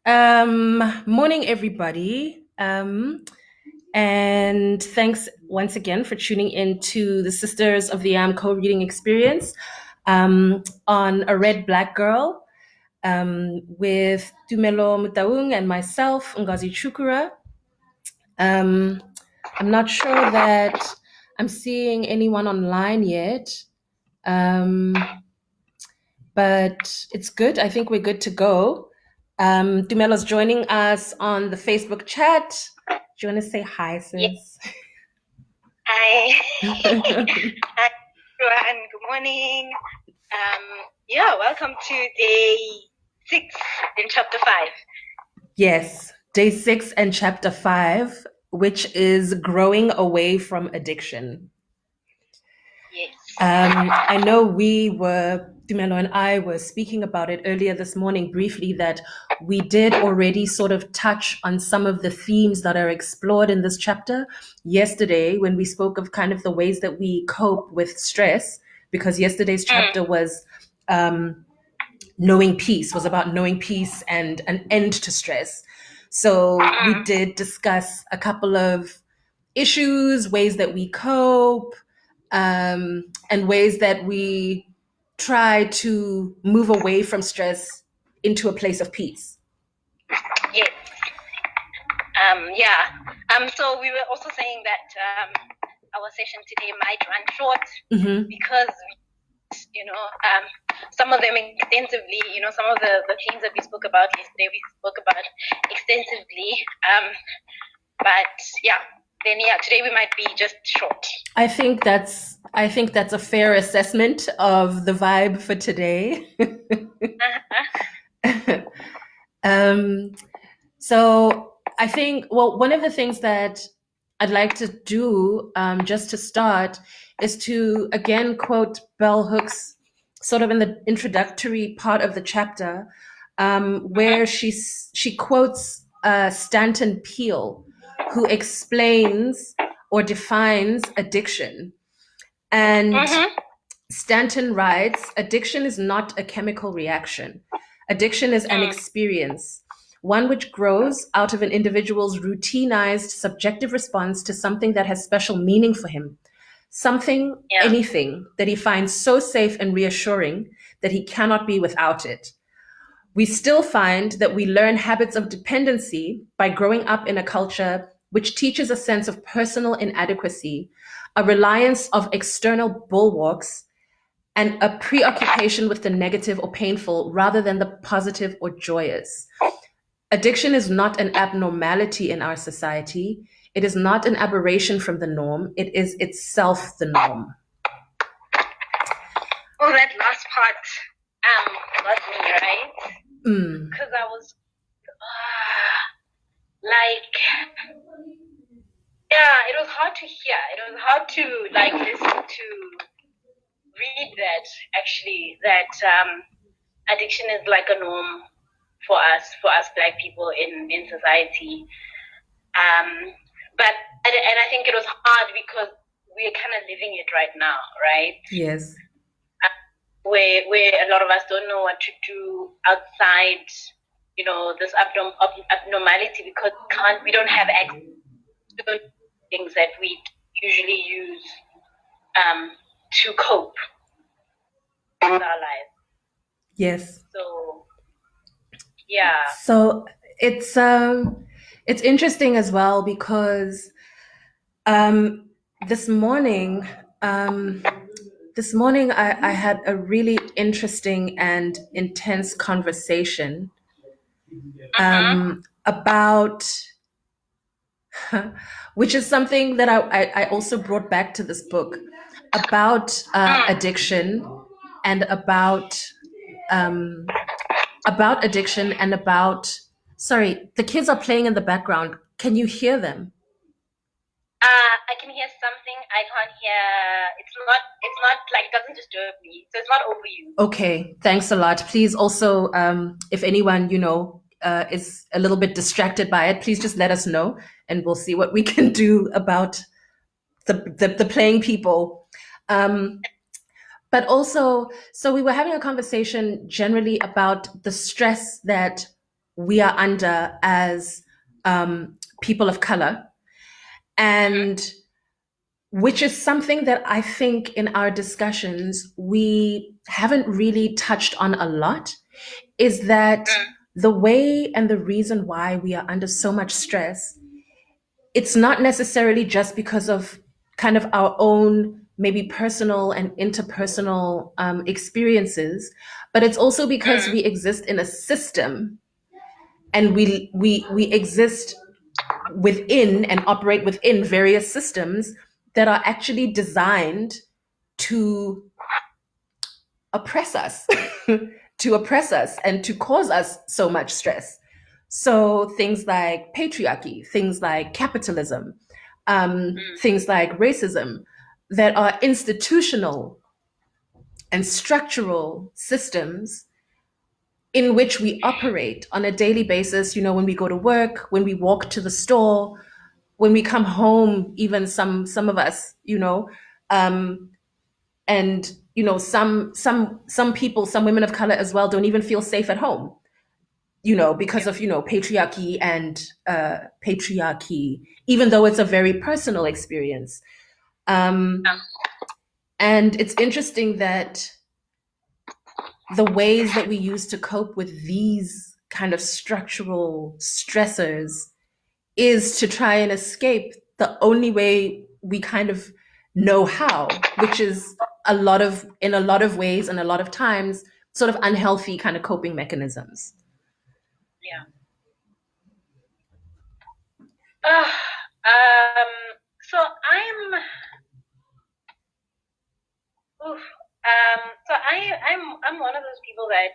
Morning, everybody. And thanks once again for tuning in to the Sisters of the Am co-reading experience on A Red Black Girl with Tumelo Mutaung and myself, Ngozi Chukura. Um, I'm not sure that I'm seeing anyone online yet, um, but it's good. I think we're good to go. Dumelo's joining us on the Facebook chat. Do you want to say hi, Yeah. sis? Hi. Hi, everyone. Good morning. Welcome to day 6 in chapter 5. Yes, day 6 and chapter 5, which is growing away from addiction. Yes. I know Dumelo and I were speaking about it earlier this morning briefly, that we did already sort of touch on some of the themes that are explored in this chapter yesterday when we spoke of kind of the ways that we cope with stress, because yesterday's chapter was knowing peace, was about knowing peace and an end to stress. So we did discuss a couple of issues, ways that we cope, and ways that we try to move away from stress into a place of peace. Yes. So we were also saying that our session today might run short because some of them extensively, some of the themes that we spoke about yesterday, we spoke about extensively. Today we might be just short. I think that's a fair assessment of the vibe for today. So I think, one of the things that I'd like to do, just to start, is to again quote Bell Hooks, sort of in the introductory part of the chapter, where she quotes Stanton Peele, who explains or defines addiction. And Stanton writes, addiction is not a chemical reaction. Addiction is an experience, one which grows out of an individual's routinized subjective response to something that has special meaning for him. Something, anything, that he finds so safe and reassuring that he cannot be without it. We still find that we learn habits of dependency by growing up in a culture which teaches a sense of personal inadequacy, a reliance of external bulwarks, and a preoccupation with the negative or painful rather than the positive or joyous. Addiction is not an abnormality in our society. It is not an aberration from the norm. It is itself the norm. Oh, that last part got me, right? Because I was it was hard to hear. It was hard to listen to, read that, actually, that addiction is like a norm for us Black people in society. But I think it was hard because we're kind of living it right now, right? Yes. Where a lot of us don't know what to do outside, this abnormality, because we don't have access to things that we usually use to cope with our lives. Yes. So, yeah. So it's interesting as well because this morning I had a really interesting and intense conversation about which is something that I also brought back to this book, about addiction, and about addiction and about, sorry, the kids are playing in the background. Can you hear them? I can hear something. I can't hear. It's not like, it doesn't disturb me. So it's not over you. Okay, thanks a lot. Please also, if anyone, is a little bit distracted by it, please just let us know and we'll see what we can do about the playing people. But also, so we were having a conversation generally about the stress that we are under as people of color, and which is something that I think in our discussions we haven't really touched on a lot, is that the way and the reason why we are under so much stress, it's not necessarily just because of kind of our own maybe personal and interpersonal experiences, but it's also because we exist in a system, and we exist within and operate within various systems that are actually designed to oppress us, to oppress us and to cause us so much stress. So things like patriarchy, things like capitalism, things like racism, that are institutional and structural systems in which we operate on a daily basis. You know, when we go to work, when we walk to the store, when we come home, even some of us, you know, and you know, some people, some women of color as well, don't even feel safe at home, you know, because of, you know, patriarchy and patriarchy, even though it's a very personal experience. Um, and it's interesting that the ways that we use to cope with these kind of structural stressors is to try and escape the only way we kind of know how, which is in a lot of ways and a lot of times sort of unhealthy kind of coping mechanisms. Yeah. So I'm one of those people that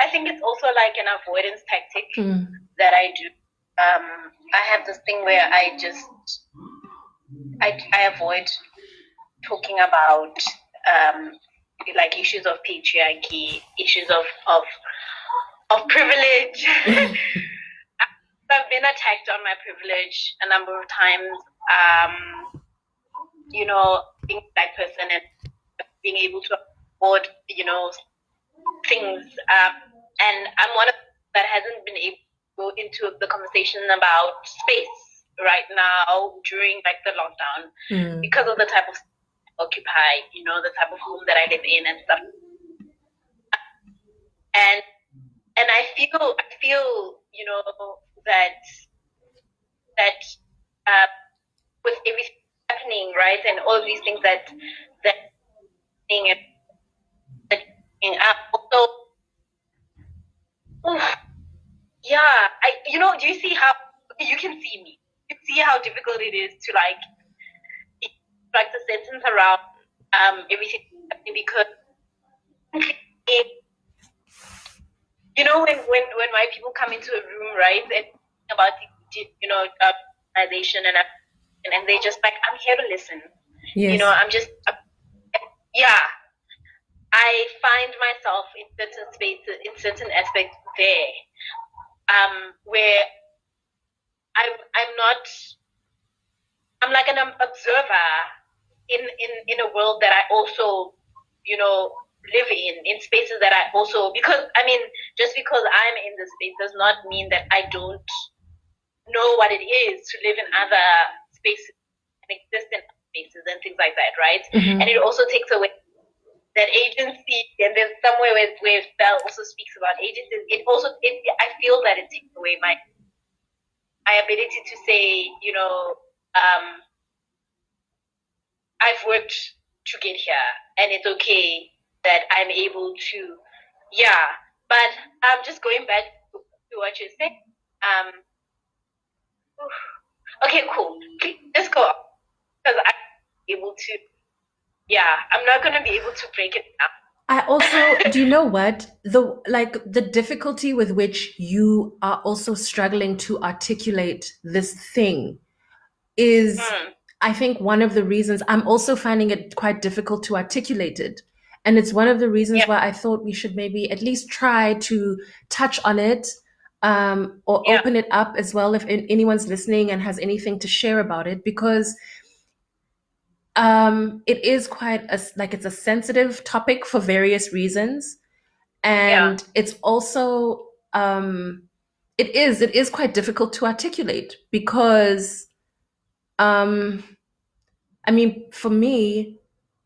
I think it's also like an avoidance tactic that I do. I have this thing where I avoid talking about like issues of patriarchy, issues of privilege. I've been attacked on my privilege a number of times. You know, being a black person and being able to afford, you know, things. And I'm one of that hasn't been able to go into the conversation about space right now during like the lockdown because of the type of occupy, you know, the type of home that I live in and stuff. And I feel, you know, that with everything happening, right, and all of these things that thing and also, yeah, you know, do you see how you can see me? You see how difficult it is to like the sentence around everything, because you know, when white people come into a room, right, and about you know, organization and they just like, I'm here to listen. Yes. You know, I'm just yeah. I find myself in certain spaces, in certain aspects there, where I'm like an observer in a world that I also, you know, live in spaces that I also, because I mean, just because I'm in this space does not mean that I don't know what it is to live in other spaces and exist in spaces and things like that, right? And it also takes away that agency, and there's somewhere where Bell also speaks about agency. I feel that it takes away my ability to say, you know, I've worked to get here, and it's okay that I'm able to, yeah. But just going back to what you said. Okay, cool. Please, just go, because I'm able to. Yeah, I'm not gonna be able to break it down. I also, do you know what? The difficulty with which you are also struggling to articulate this thing is, I think, one of the reasons I'm also finding it quite difficult to articulate it. And it's one of the reasons why I thought we should maybe at least try to touch on it, or open it up as well if anyone's listening and has anything to share about it, because it is quite it's a sensitive topic for various reasons, and it's also it is quite difficult to articulate because um, I mean, for me,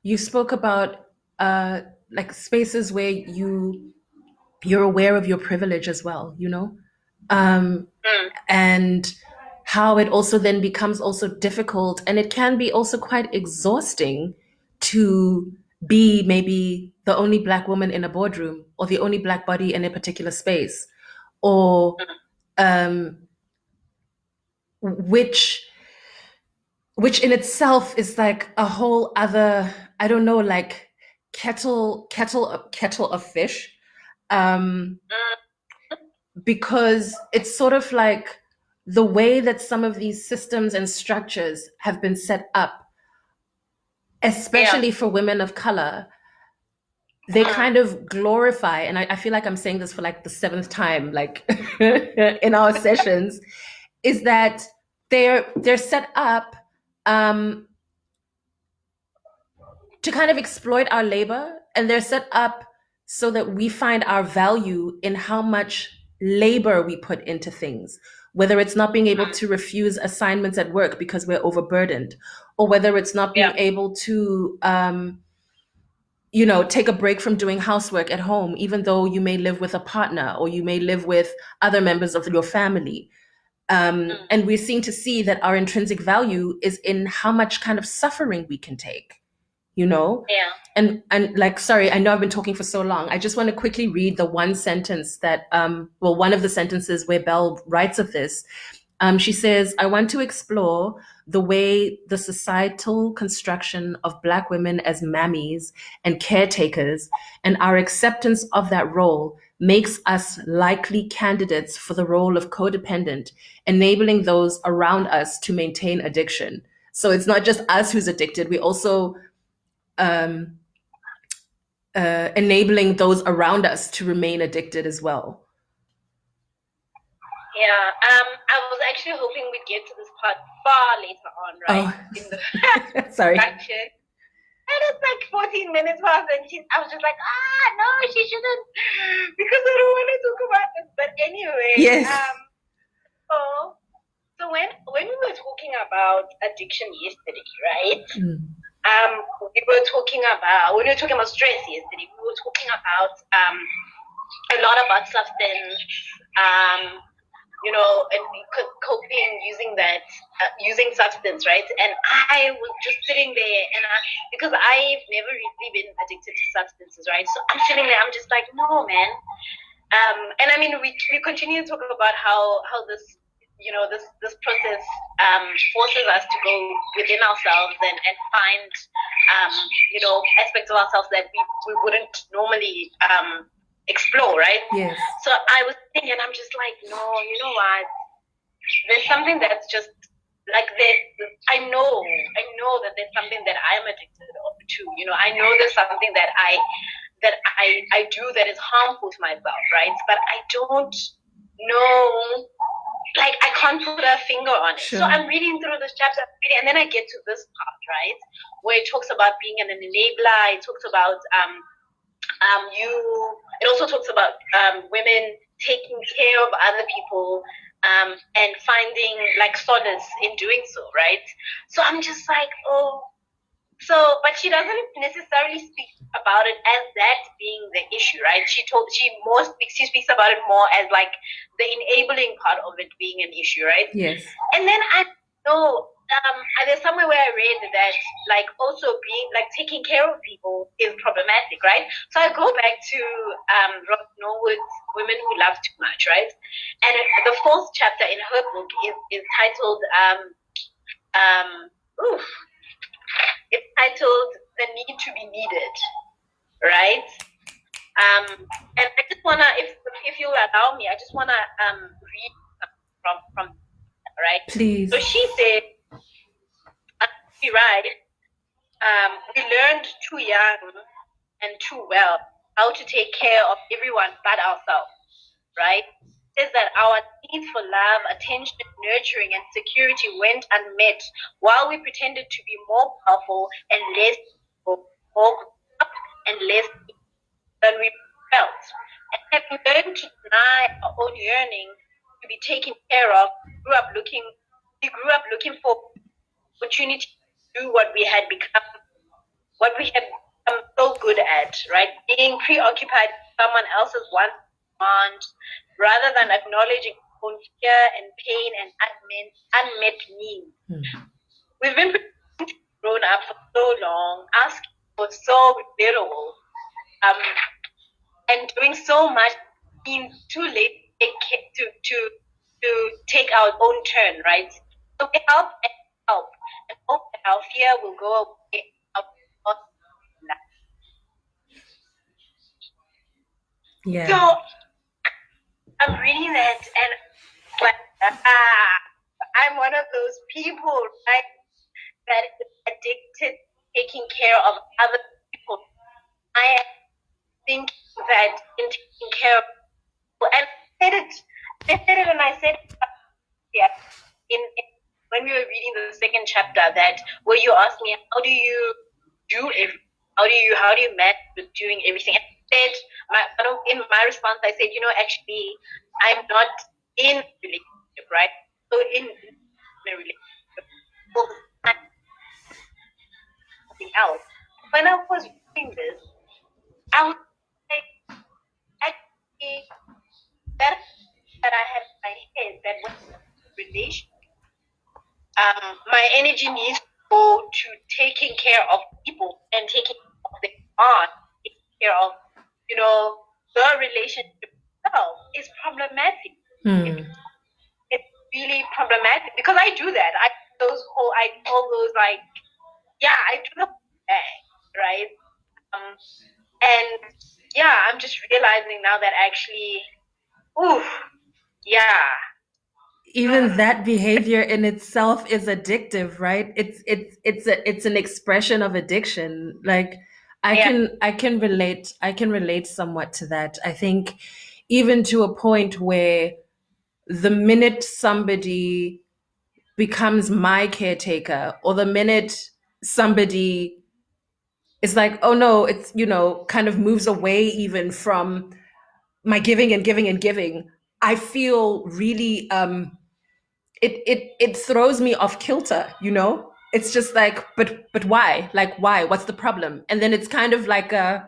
you spoke about like spaces where you're aware of your privilege as well, um, Mm, and how it also then becomes also difficult, and it can be also quite exhausting to be maybe the only black woman in a boardroom or the only black body in a particular space, or mm. um, which which in itself is like a whole other, I don't know, like kettle of fish, um Mm, because it's sort of like the way that some of these systems and structures have been set up, yeah. especially for women of color. They Mm, kind of glorify, and I feel like I'm saying this for like the seventh time, like in our sessions, is that they're set up um to kind of exploit our labor, and they're set up so that we find our value in how much labor we put into things, whether it's not being able mm, to refuse assignments at work because we're overburdened, or whether it's not being yeah. able to take a break from doing housework at home, even though you may live with a partner or you may live with other members of your family. Mm, And we seem to see that our intrinsic value is in how much kind of suffering we can take, you know yeah. and like, sorry, I know I've been talking for so long. I just want to quickly read the one sentence that well, one of the sentences where Bell writes of this. She says, I want to explore the way the societal construction of black women as mammies and caretakers and our acceptance of that role makes us likely candidates for the role of codependent, enabling those around us to maintain addiction. So it's not just us who's addicted, we also um, enabling those around us to remain addicted as well. Yeah. I was actually hoping we'd get to this part far later on, right? Oh, In the sorry. introduction. And it's like 14 minutes past, and I was just like, no, she shouldn't, because I don't want to talk about this. But anyway, Yes. so when we were talking about addiction yesterday, right? Mm. We were talking about when we were talking about stress yesterday. We were talking about a lot about substance, and coping using substance, right? And I was just sitting there, and because I've never really been addicted to substances, right? So I'm sitting there, I'm just like, no, man. And I mean, we continue to talk about how this this process forces us to go within ourselves and find aspects of ourselves that we wouldn't normally explore, right? Yes. So I was thinking, and I'm just like, no, you know what? There's something that's just like that. I know that there's something that I'm addicted to. I know there's something that I do that is harmful to myself, right? But I don't know. Like, I can't put a finger on it. Sure. So I'm reading through this chapter, and then I get to this part, right, where it talks about being an enabler. It talks about it also talks about women taking care of other people and finding like solace in doing so, right? So I'm just like, oh. So, but she doesn't necessarily speak about it as that being the issue, right? She speaks about it more as like the enabling part of it being an issue, right? Yes. And then I know there's somewhere where I read that like also being like taking care of people is problematic, right? So I go back to Rob Norwood's Women Who Love Too Much, right? And the fourth chapter in her book is titled it's titled The Need to Be Needed, right? And I just wanna, if you allow me, I just wanna read from right. Please. So she said, right, we learned too young and too well how to take care of everyone but ourselves, right? Says that our needs for love, attention, nurturing, and security went unmet while we pretended to be more powerful and more up and less than we felt. And have learned to deny our own yearning to be taken care of. We grew up looking for opportunity to do what we had become so good at, right? Being preoccupied with someone else's want rather than acknowledging our own fear and pain and unmet needs. We've been grown up for so long, asking for so little, and doing so much seems too late to take our own turn, right? So we help and hope that our fear will go away. Yeah. So I'm reading that and like, I'm one of those people, right, that is addicted to taking care of other people. I think that in taking care of people, and I said it and I said it, yeah, in when we were reading the second chapter, that where you asked me how do you how do you manage with doing everything, and I said in my response I said, actually I'm not in a relationship, right? So in a relationship, something else. When I was reading this, I was like, actually, that I had in my head, that when relationship, my energy needs to go to taking care of people and taking care of their art, taking care of, the relationship itself is problematic. It's really problematic because I do that. I all those like, yeah, I do the thing, right? And yeah, I'm just realizing now that actually, yeah. Even that behavior in itself is addictive, right? It's an expression of addiction. Like I can relate somewhat to that. I think even to a point where the minute somebody becomes my caretaker, or the minute somebody is like, oh no, it's, kind of moves away even from my giving and giving and giving, I feel really it throws me off kilter. It's just like, but why? Like, why? What's the problem? And then it's kind of like I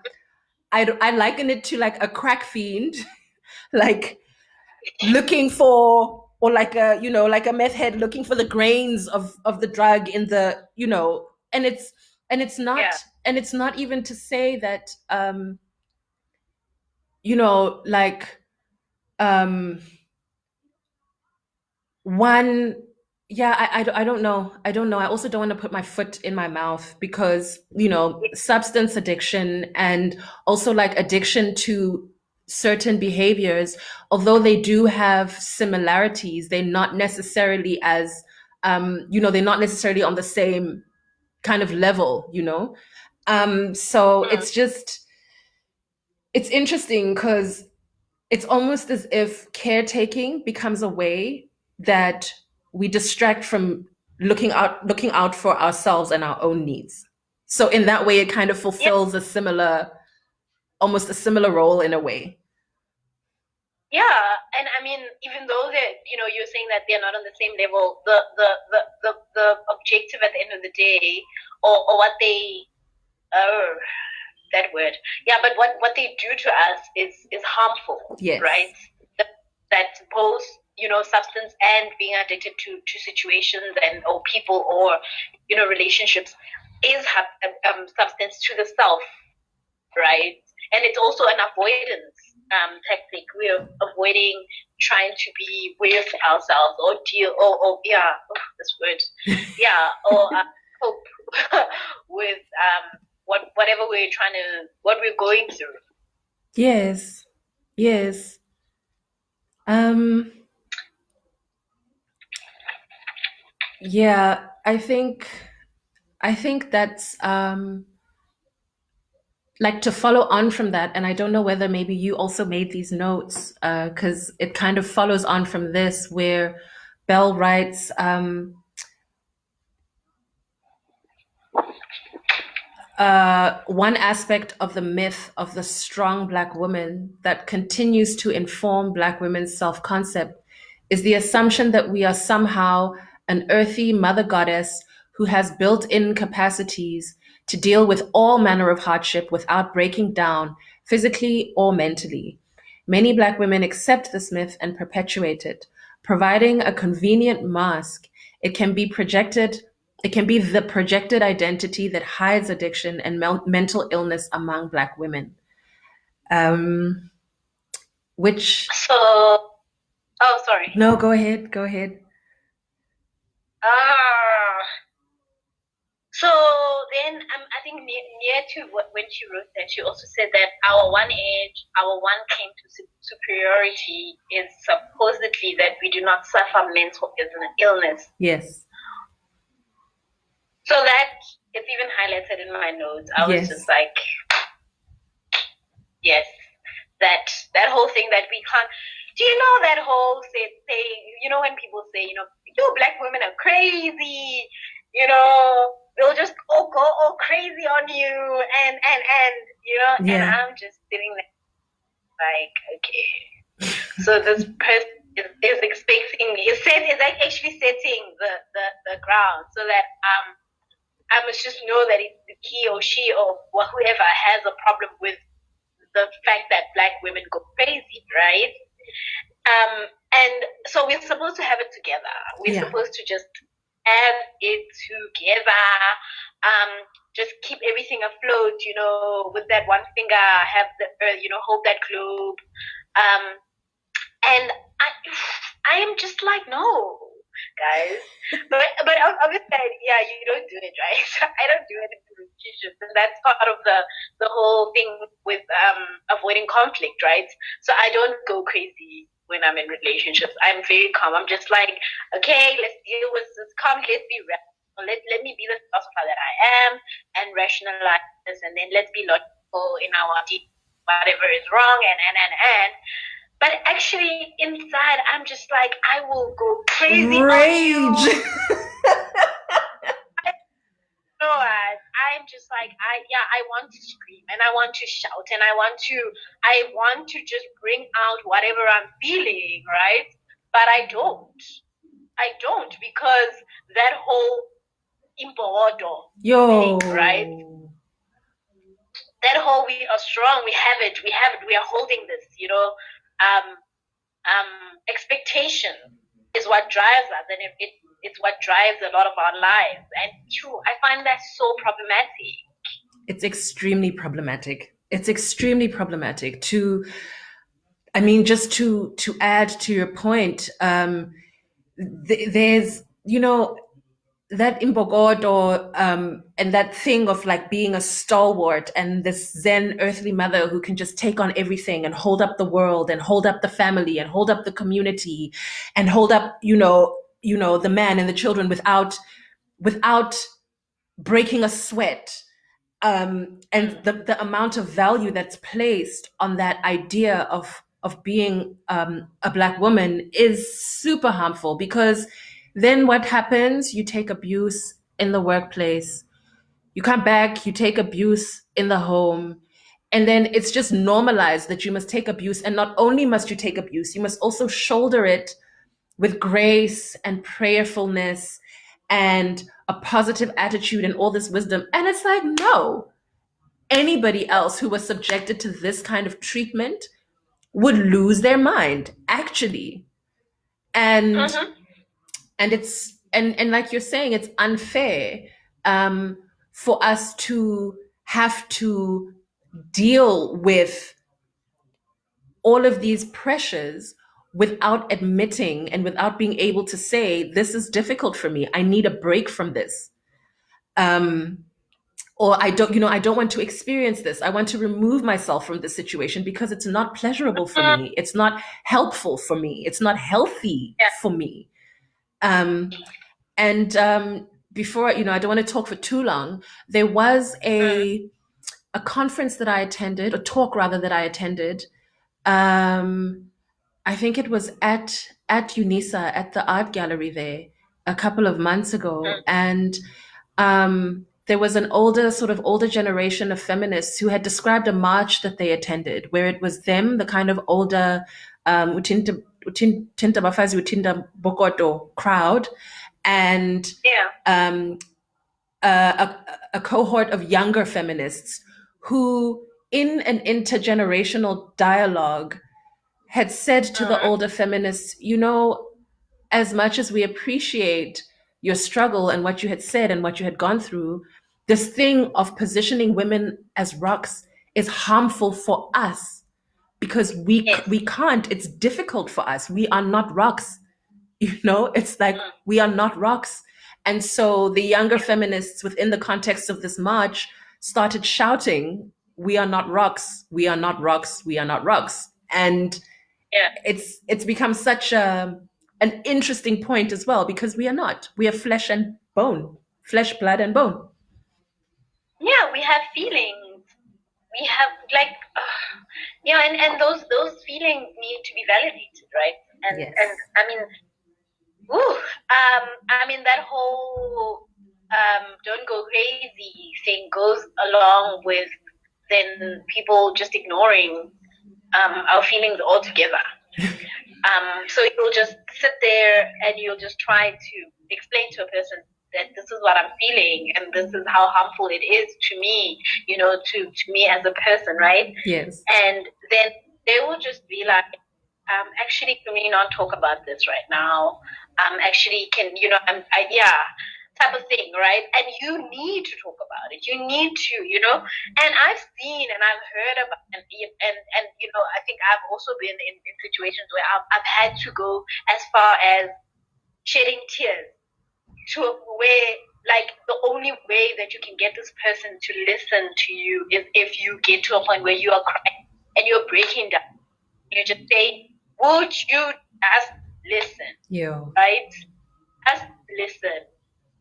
liken it to like a crack fiend, like looking for, or like like a meth head looking for the grains of the drug in the, and it's not, and it's not even to say that like one, yeah, I don't know, I also don't want to put my foot in my mouth, because substance addiction, and also like addiction to certain behaviors, although they do have similarities, they're not necessarily as they're not necessarily on the same kind of level. So it's interesting, because it's almost as if caretaking becomes a way that we distract from looking out for ourselves and our own needs. So in that way, it kind of fulfills almost a similar role in a way. Yeah, and I mean, even though you're saying that they're not on the same level, the objective at the end of the day, or what they, that word, yeah, but what they do to us is harmful, Yes. right? That both substance and being addicted to situations or people or relationships is substance to the self, right? And it's also an avoidance tactic. We're avoiding trying to be with ourselves, or deal, or yeah, this word, yeah, or cope with whatever what we're going through. Yes. Yes. Yeah, I think that's like, to follow on from that, and I don't know whether maybe you also made these notes, because it kind of follows on from this, where Bell writes, one aspect of the myth of the strong Black woman that continues to inform Black women's self concept is the assumption that we are somehow an earthy mother goddess who has built in capacities to deal with all manner of hardship without breaking down physically or mentally. Many Black women accept this myth and perpetuate it, providing a convenient mask. It can be projected it can be the projected identity that hides addiction and mental illness among Black women. Um, which, So, oh, sorry. no, go ahead, go ahead. Ah, so then I think near to when she wrote that, she also said that our one edge, our one claim to superiority is supposedly that we do not suffer mental illness. Yes, So that it's even highlighted in my notes. I was yes, just like, yes, that whole thing that we can't. Do you know that whole say? You know when people say, you Black women are crazy. They'll just go all crazy on you, and and yeah, I'm just sitting there like, okay. So this person is expecting me. Is like actually setting the ground so that I must just know that he or she or whoever has a problem with the fact that Black women go crazy, right? And so we're supposed to have it together. We're yeah, supposed to just have it together. Just keep everything afloat, with that one finger, have the, hold that globe. And I am just like, no, guys. But obviously, yeah, you don't do it, right? I don't do it in relationships, and that's part of the whole thing with avoiding conflict, right? So I don't go crazy when I'm in relationships. I'm very calm. I'm just like, okay, let's deal with this conflict. Let's be rational. Let me be the philosopher that I am and rationalize this, and then let's be logical in our whatever is wrong and. But actually, inside, I'm just like, I will go crazy on you. rage. No, I'm just like, I want to scream and I want to shout and I want to just bring out whatever I'm feeling, right? But I don't because that whole impoado Yo, thing, right? That whole we are strong, we have it, we are holding this, expectation is what drives us, and it's what drives a lot of our lives. And I find that so problematic. it's extremely problematic. It's extremely problematic to, I mean, just to add to your point, there's, that imbogodo and that thing of like being a stalwart and this Zen earthly mother who can just take on everything and hold up the world and hold up the family and hold up the community and hold up, the man and the children without breaking a sweat. And the amount of value that's placed on that idea of being a Black woman is super harmful, because then what happens? You take abuse in the workplace, you come back, you take abuse in the home, and then it's just normalized that you must take abuse. And not only must you take abuse, you must also shoulder it with grace and prayerfulness and a positive attitude and all this wisdom. And it's like, no, anybody else who was subjected to this kind of treatment would lose their mind, actually. And Mm-hmm. and like you're saying, it's unfair for us to have to deal with all of these pressures without admitting and without being able to say, this is difficult for me, I need a break from this. Or I don't want to experience this, I want to remove myself from this situation because it's not pleasurable for Mm-hmm. me, it's not helpful for me, it's not healthy Yeah. for me. And before, I don't want to talk for too long, there was a conference that I attended, a talk rather that I attended. I think it was at UNISA, at the art gallery there, a couple of months ago. And there was an older generation of feminists who had described a march that they attended, where it was them, the kind of older Utinta Bafazi Utinta Bokoto crowd, and Yeah. um, a cohort of younger feminists who, in an intergenerational dialogue, had said to the Mm. older feminists, you know, as much as we appreciate your struggle and what you had said and what you had gone through, this thing of positioning women as rocks is harmful for us because Yes. we can't. It's difficult for us. We are not rocks. It's like Mm. we are not rocks. And so the younger feminists within the context of this march started shouting, we are not rocks, we are not rocks, we are not rocks. And Yeah. it's become such an interesting point as well because we are not. We are flesh and bone, flesh, blood, and bone. Yeah, we have feelings. We have like, and those feelings need to be validated, right? Yes. And I mean, I mean that whole don't go crazy thing goes along with then people just ignoring our feelings altogether. So you'll just sit there and you'll just try to explain to a person that this is what I'm feeling and this is how harmful it is to me, to me as a person, right? Yes. And then they will just be like, actually, can we not talk about this right now? Actually, yeah, type of thing, right? And you need to talk about it. You need to, and I've seen and I've heard about, and I think I've also been in situations where I've had to go as far as shedding tears to where, like, the only way that you can get this person to listen to you is if you get to a point where you are crying and you're breaking down. You just say, would you just listen? Yeah. Right? Just listen.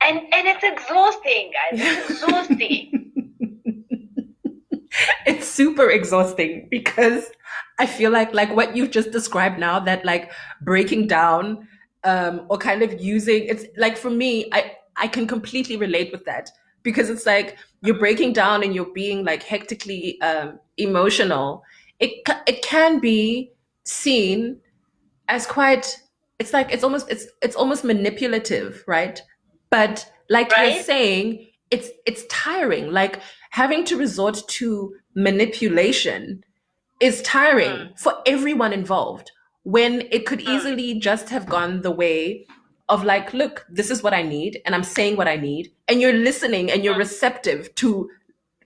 And it's exhausting, guys. It's exhausting. It's super exhausting because I feel like what you've just described now, that like breaking down or kind of using, it's like for me, I can completely relate with that because it's like you're breaking down and you're being like hectically emotional. It can be seen as quite, it's almost manipulative, right? But like you're Right? saying, it's tiring. Like having to resort to manipulation is tiring Mm, for everyone involved when it could mm, easily just have gone the way of like, look, this is what I need and I'm saying what I need, and you're listening and you're mm, receptive to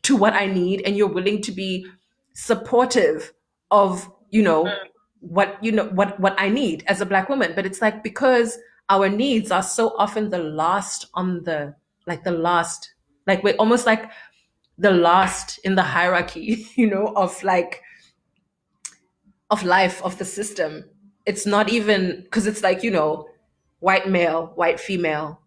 what I need, and you're willing to be supportive of, mm. what I need as a Black woman. But it's like because our needs are so often the last on the last, like we're almost like the last in the hierarchy, of life, of the system. It's not even because it's like, white male, white female,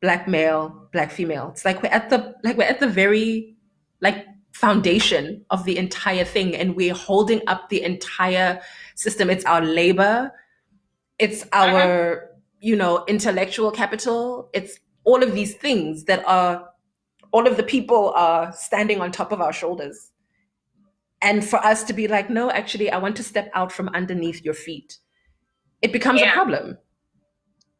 black male, black female. It's like we're at the very like foundation of the entire thing, and we're holding up the entire system. It's our labor, it's Uh-huh. our intellectual capital, it's all of these things that are, all of the people are standing on top of our shoulders. And for us to be like, no, actually I want to step out from underneath your feet, it becomes a Yeah. problem.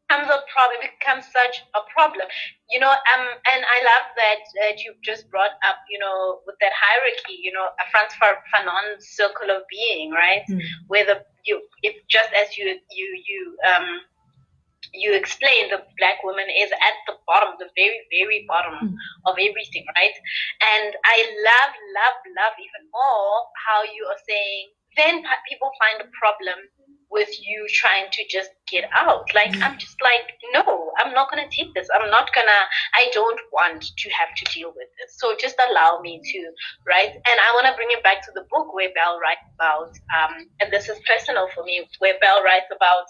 Becomes a problem. It becomes such a problem. And I love that you just brought up, with that hierarchy, a Frantz Fanon's circle of being, right? Mm. Where if just as you explained, the Black woman is at the bottom, the very, very bottom of everything, right? And I love even more how you are saying, then people find a problem with you trying to just get out. Like, I'm just like, no, I'm not going to take this. I don't want to have to deal with this. So just allow me to, right? And I want to bring it back to the book where Belle writes about, and this is personal for me, where Belle writes about,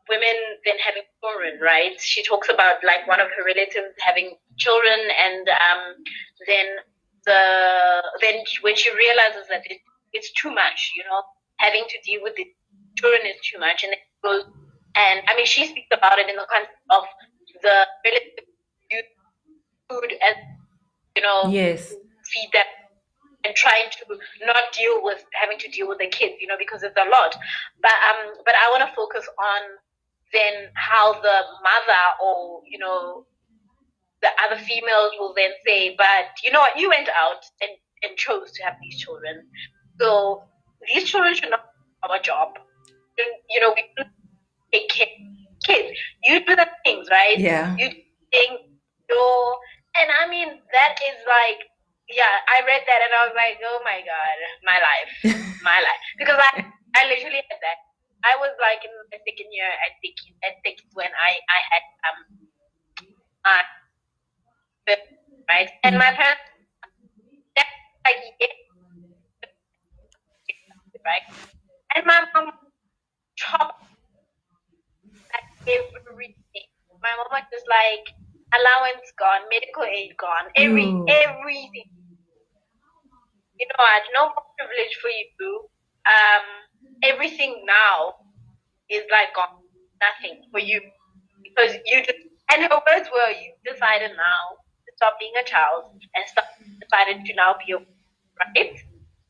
women then having children, right? She talks about like one of her relatives having children, and then then when she realizes that it's too much, having to deal with the children is too much, and then it goes, and I mean she speaks about it in the context of the relative food and, you know, Yes. feed them and trying to not deal with having to deal with the kids, you know, because it's a lot. But I want to focus on then how the mother or, you know, the other females will then say, but you know what, you went out and chose to have these children. So these children should not have a job. You know, we should take care of kids. You do the things, right? Yeah. You think and I mean that is like, yeah, I read that and I was like, oh my god, my life. Because I literally had that. I was like in the second year at Dick when I had right? And my parents, that's like, right? And my mom chopped at everything. My mom was just like, allowance gone, medical aid gone, everything. You know what? No more privilege for you. Everything now is like gone, nothing for you because you just. And her words were, you decided now to stop being a child and decided to now be a right.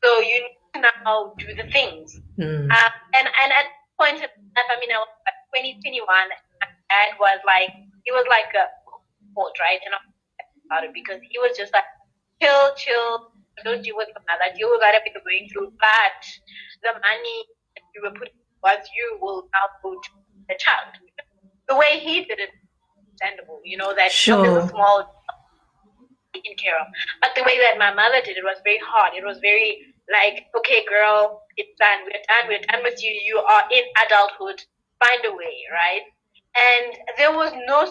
So you need to now do the things. And at point in life, I mean, I was like 2021. My dad was like, he was like a coach, right? And I'm about it because he was just like, chill, don't deal with the mother, deal with whatever you're going through. But the money that you were putting towards you will now go to the child. The way he did it, understandable, you know, that there's a small taken care of. But the way that my mother did it was very hard. It was very like, okay, girl, it's done. We're done with you. You are in adulthood. Find a way, right? And there was no,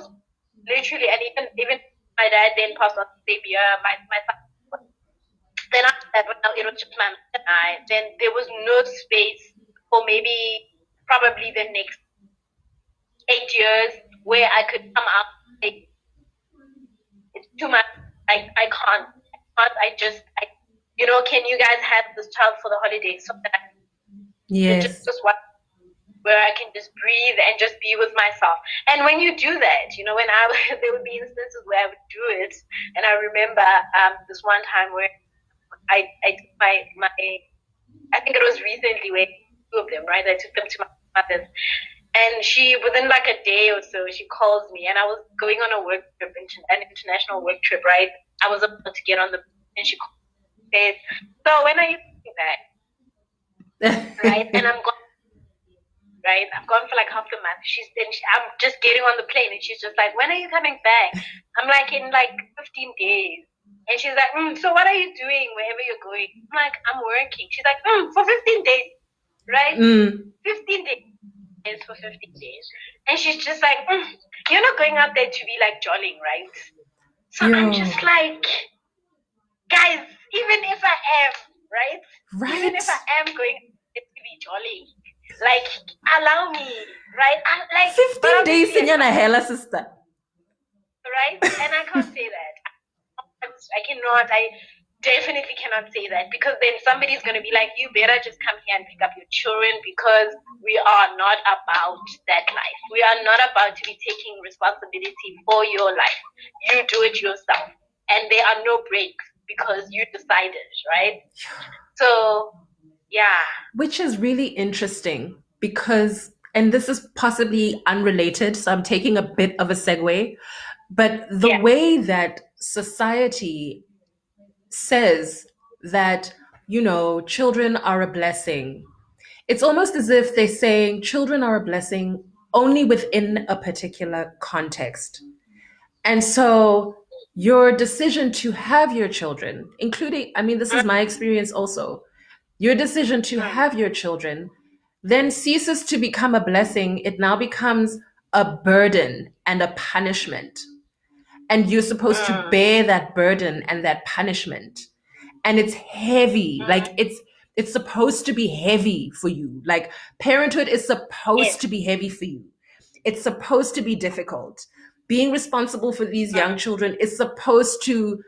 literally, and even my dad then passed on to Xavier, my son. Then after that, it was just my mother and I. Then there was no space for maybe probably the next 8 years where I could come out and say, it's too much. I can't. You know, can you guys have this child for the holidays so that just what where I can just breathe and just be with myself. And when you do that, you know, there would be instances where I would do it, and I remember this one time where I took my I think it was recently where two of them, right? I took them to my mother's. And she, within like a day or so, she calls me, and I was going on a work trip, an international work trip, right? I was about to get on the, and she calls me and says, so when are you doing that? Right? And I'm gone, right? I'm gone for like half the month. I'm just getting on the plane, and she's just like, when are you coming back? I'm like, in like 15 days. And she's like, so what are you doing wherever you're going? I'm like, I'm working. She's like, for 15 days, right? 15 days. For 15 days, and she's just like, you're not going out there to be like jolling, right? So I'm just like, guys, even if I am, right? Even if I am going to be jolling, like, allow me, right? Like 15 days in your hella sister, right? And I can't say that. I definitely cannot say that, because then somebody's going to be like, you better just come here and pick up your children, because we are not about that life. We are not about to be taking responsibility for your life. You do it yourself, and there are no breaks because you decided, right? So, yeah. Which is really interesting because, and this is possibly unrelated, so I'm taking a bit of a segue, but the way that society says that, you know, children are a blessing, it's almost as if they're saying children are a blessing only within a particular context. And so your decision to have your children, including, I mean, this is my experience also, your decision to have your children then ceases to become a blessing. It now becomes a burden and a punishment. And you're supposed to bear that burden and that punishment. And it's heavy. Like it's supposed to be heavy for you. Like parenthood is supposed to be heavy for you. It's supposed to be difficult. Being responsible for these young children is supposed to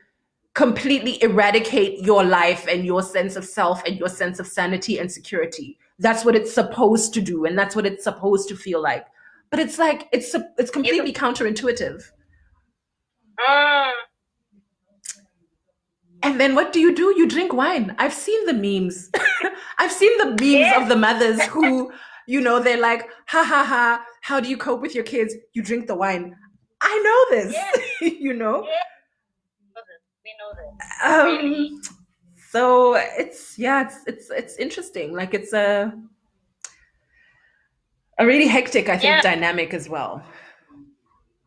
completely eradicate your life and your sense of self and your sense of sanity and security. That's what it's supposed to do, and that's what it's supposed to feel like. But it's like it's completely counterintuitive. And then what do? You drink wine. I've seen the memes. I've seen the memes Yes, of the mothers who, they're like, ha ha ha, how do you cope with your kids? You drink the wine. I know this, yes, you know? yes. We know this. Really. Um, so it's interesting. Like it's a really hectic, I think, Yeah. dynamic as well.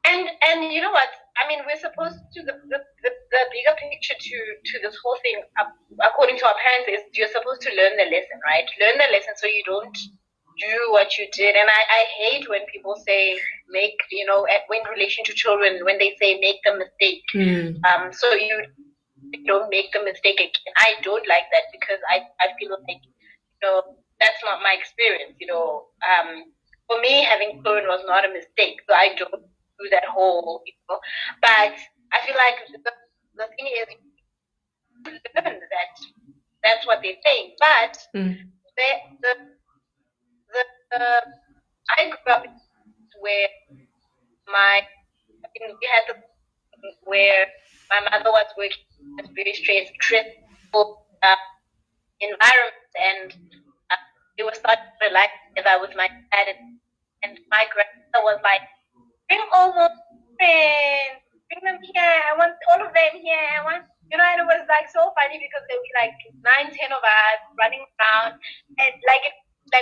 And you know what? I mean, we're supposed to the bigger picture to this whole thing, according to our parents, is you're supposed to learn the lesson, right? Learn the lesson so you don't do what you did. And I hate when people say make, when in relation to children, when they say make the mistake. So you don't make the mistake again. I don't like that because I feel like, that's not my experience. For me, having children was not a mistake. So I don't do that whole, But I feel like the thing is, you learn that that's what they're saying. But I grew up where we had where my mother was working in a very stressful environment, and it was starting to relax together with my dad, and my grandmother was like, bring all more friends, bring them here, I want all of them here, and it was like so funny because there were like 9, 10 of us running around, and like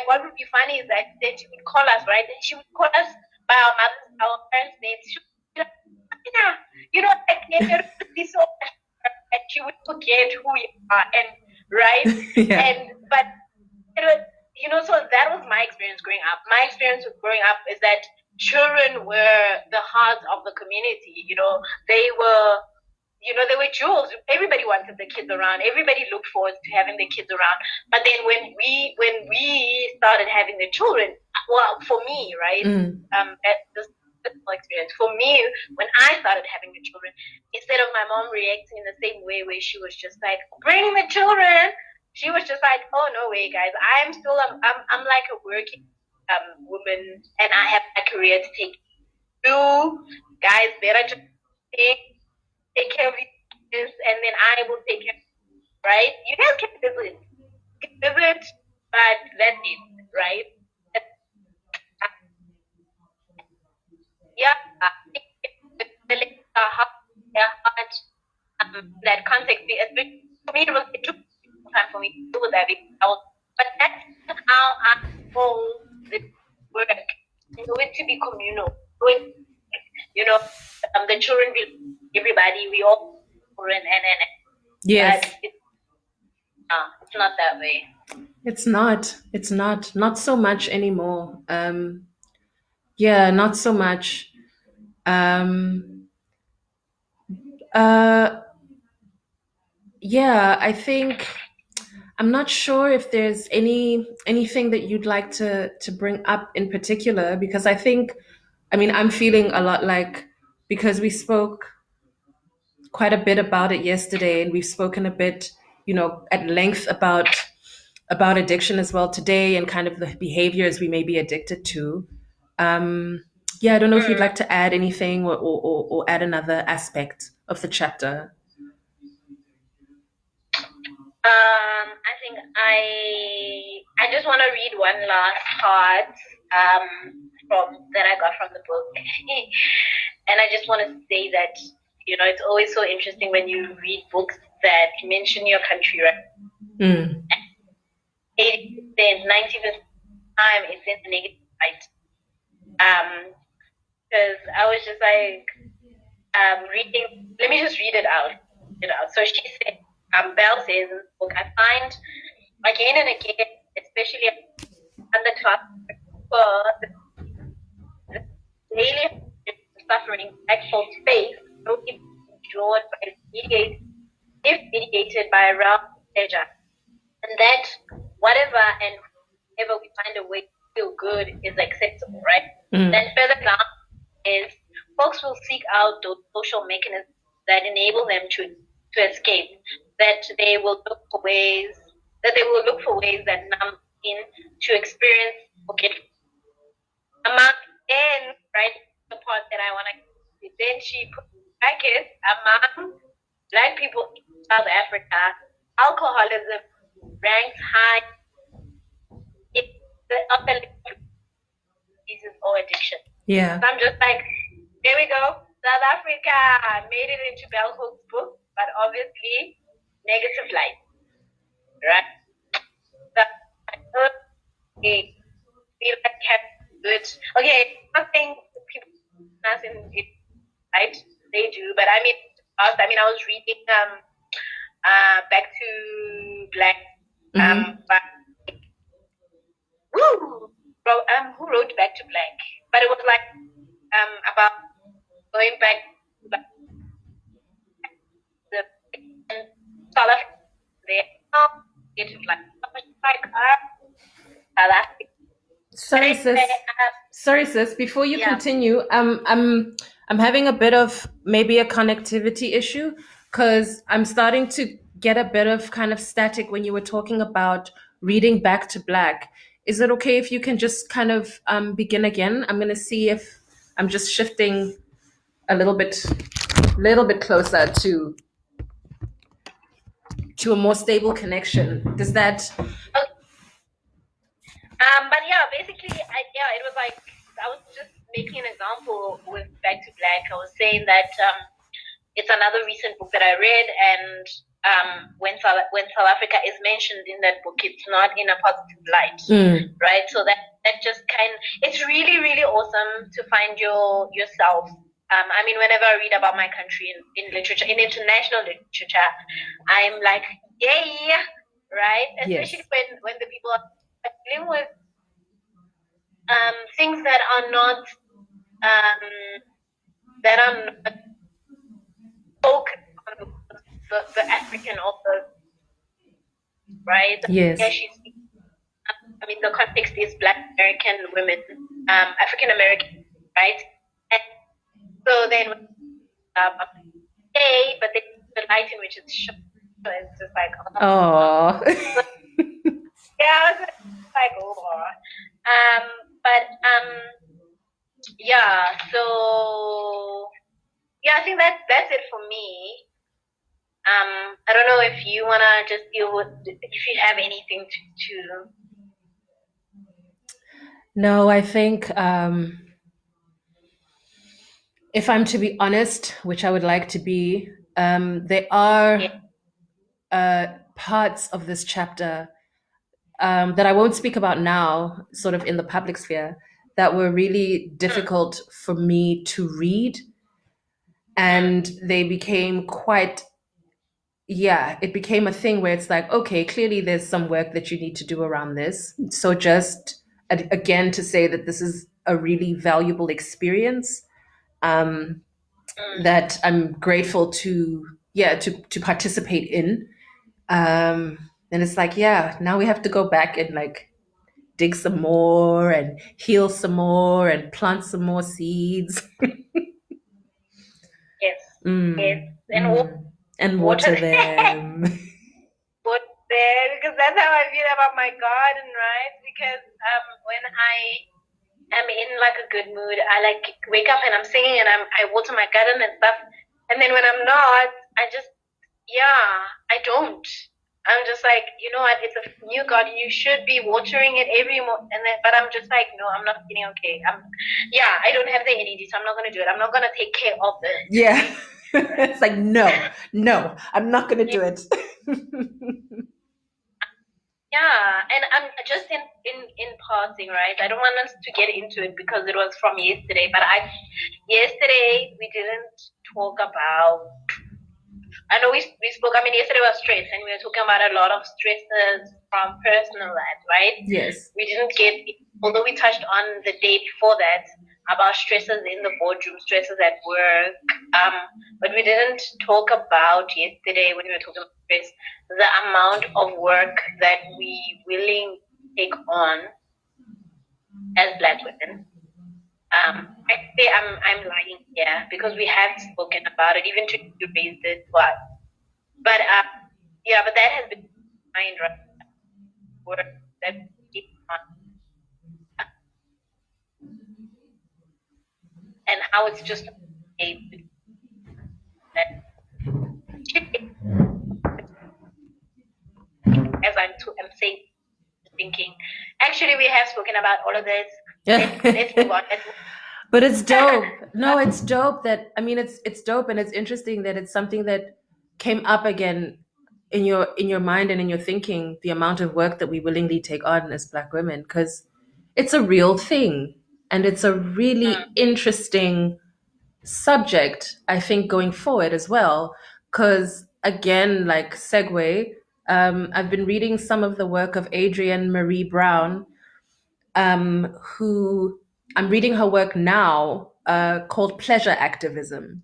what would be funny is that then she would call us, right? And she would call us by our parents' names. She would be like, like it would be so much, and she would forget who we are, and right, Yeah. and but it was, so that was my experience growing up. My experience with growing up is that children were the heart of the community. They were, they were jewels. Everybody wanted the kids around. Everybody looked forward to having the kids around. But then when we started having the children, well, for me, right, this experience for me, when I started having the children, instead of my mom reacting in the same way where she was just like, bring the children, she was just like, oh no way, guys, I'm like a working woman, and I have a career to take. You guys better just take care of this, and then I will take care. Right? You guys can visit, but that's it, right? Yeah, heart, that context, especially for me, it took time for me to do that. But that's how I hold this work. It to be communal. The children will, everybody, we all children, and Yes. it's not that way. It's not. It's not so much anymore. Yeah, not so much. Um, uh, yeah, I think I'm not sure if there's anything that you'd like to bring up in particular, because I mean, I'm feeling a lot like, because we spoke quite a bit about it yesterday, and we've spoken a bit, at length about addiction as well today, and kind of the behaviors we may be addicted to. Yeah, I don't know if you'd like to add anything, or add another aspect of the chapter. I think I just want to read one last part from that I got from the book, and I just want to say that it's always so interesting when you read books that mention your country, right? 80%, 90% time it's in the negative light. Because I was just like reading. Let me just read it out. So she said, Belle says in the book, I find again and again, especially underclass, the daily suffering Black folks face, only endured by mediated by a realm of pleasure, and that whatever and whenever we find a way to feel good is acceptable, right? Then further down is folks will seek out those social mechanisms that enable them to escape, that they will look for ways that numb in to experience forgiveness. Right, the part that I want to then she put brackets among Black people South Africa, alcoholism ranks high in the upper list of diseases or addiction. Yeah. So I'm just like, there we go. South Africa made it into Bell Hooks' book, but obviously negative light, right? So I feel like good. Okay, something people us in it, right? They do, but I mean, I was reading Back to Black by who wrote Back to Black, but it was like about going back to the South Africa. They get to like South Africa. Sorry, sis. Sorry, sis. Before you continue, I'm having a bit of maybe a connectivity issue because I'm starting to get a bit of kind of static when you were talking about reading Back to Black. Is it okay if you can just kind of begin again? I'm gonna see if I'm just shifting a little bit closer to a more stable connection. Does that? But yeah, basically, it was like I was just making an example with Back to Black. I was saying that it's another recent book that I read, and when South Africa is mentioned in that book, it's not in a positive light, right? So that just it's really, really awesome to find yourself. I mean, whenever I read about my country in literature, in international literature, I'm like, yay, right? Especially when the people are dealing with things that are not focused on the African author, right? Yes. Yeah, I mean, the context is Black American women, African American, right? And so then, but the light in which it's shown, so it's just like, oh. Yeah, I was like, oh. Yeah, so yeah, I think that's it for me. I don't know if you wanna just deal with if you have anything to. No, I think if I'm to be honest, which I would like to be, there are parts of this chapter that I won't speak about now, sort of in the public sphere, that were really difficult for me to read. And they became it became a thing where it's like, okay, clearly there's some work that you need to do around this. So just again to say that this is a really valuable experience that I'm grateful to participate in. And it's like, now we have to go back and like dig some more and heal some more and plant some more seeds. Yes. And water them. Because that's how I feel about my garden, right? Because when I am in like a good mood, I like wake up and I'm singing and I water my garden and stuff. And then when I'm not, I don't. I'm just like, you know what? It's a new garden. You should be watering it every morning. But I'm just like, no, I'm not feeling okay. I don't have the energy, so I'm not gonna do it. I'm not gonna take care of it. Yeah. It's like, no, I'm not gonna do it. Yeah, and I'm just in passing, right? I don't want us to get into it because it was from yesterday, but yesterday we didn't talk about. I know we spoke. I mean, yesterday was stress, and we were talking about a lot of stresses from personal life, right? Yes. We didn't although we touched on the day before that about stresses in the boardroom, stresses at work, but we didn't talk about yesterday when we were talking about stress, the amount of work that we willing take on as Black women. Actually, I'm lying here because we have spoken about it, even to you raised it, but that has been mind right work that we take on. And how it's just Actually, we have spoken about all of this. Let's move on. But it's dope. No, it's dope that, I mean, it's dope, and it's interesting that it's something that came up again in your mind and in your thinking, the amount of work that we willingly take on as Black women, because it's a real thing, and it's a really interesting subject, I think, going forward as well. Because again, like segue, I've been reading some of the work of Adrienne Marie Brown, who I'm reading her work now, called Pleasure Activism.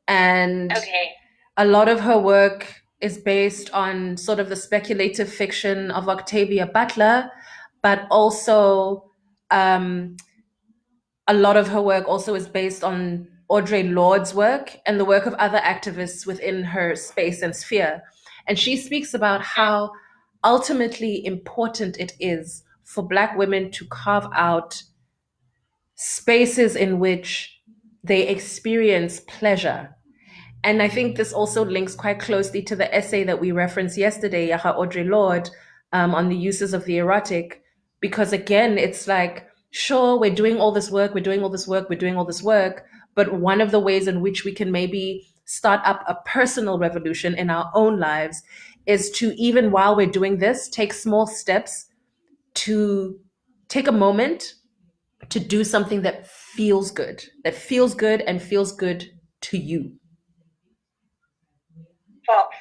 And Okay. a lot of her work is based on sort of the speculative fiction of Octavia Butler, but also um, a lot of her work also is based on Audre Lorde's work and the work of other activists within her space and sphere. And she speaks about how ultimately important it is for Black women to carve out spaces in which they experience pleasure. And I think this also links quite closely to the essay that we referenced yesterday, Yaha Audre Lorde, on the uses of the erotic, because again, it's like, sure, we're doing all this work, we're doing all this work, we're doing all this work, but one of the ways in which we can maybe start up a personal revolution in our own lives is to, even while we're doing this, take small steps to take a moment to do something that feels good, and feels good to you.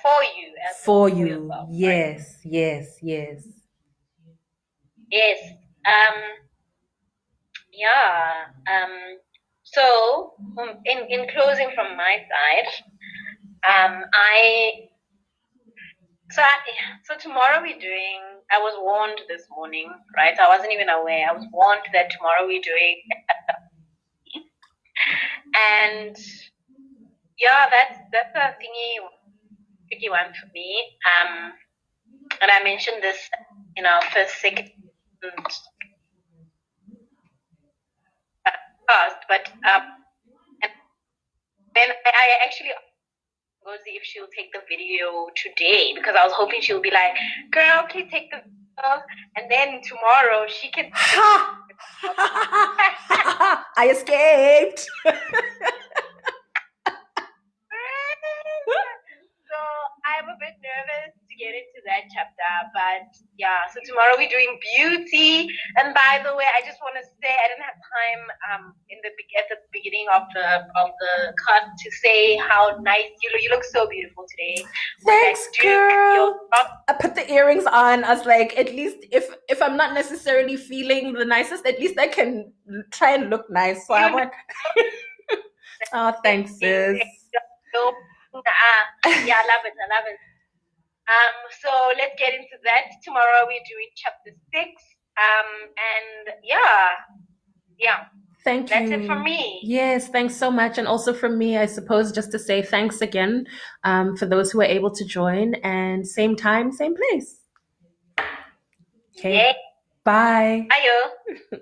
For you. As For well, you. yourself, right? Yes, yes, yes. Yes. Yeah. So, in closing from my side, I so I, so tomorrow we're doing. I was warned this morning, right? I wasn't even aware. I was warned that tomorrow we're doing, and yeah, that's a tricky one for me. And I mentioned this in our first second past, but and then I actually Rosie if she'll take the video today, because I was hoping she'll be like, girl, please take the video, and then tomorrow she can. Ha! I escaped. So I'm a bit nervous to get into that chapter, but yeah. So tomorrow we're doing beauty, and by the way, I just want to say I didn't have time at the beginning of the cut to say how nice you look so beautiful today. Thanks, girl. I put the earrings on. I was like, at least if I'm not necessarily feeling the nicest, at least I can try and look nice. So I want. Oh, thanks, sis. Yeah, I love it. So let's get into that. Tomorrow we're doing chapter 6. And yeah. Thank you. That's it for me. Yes, thanks so much. And also from me, I suppose, just to say thanks again, for those who are able to join, and same time, same place. Okay. Yeah. Bye. Bye.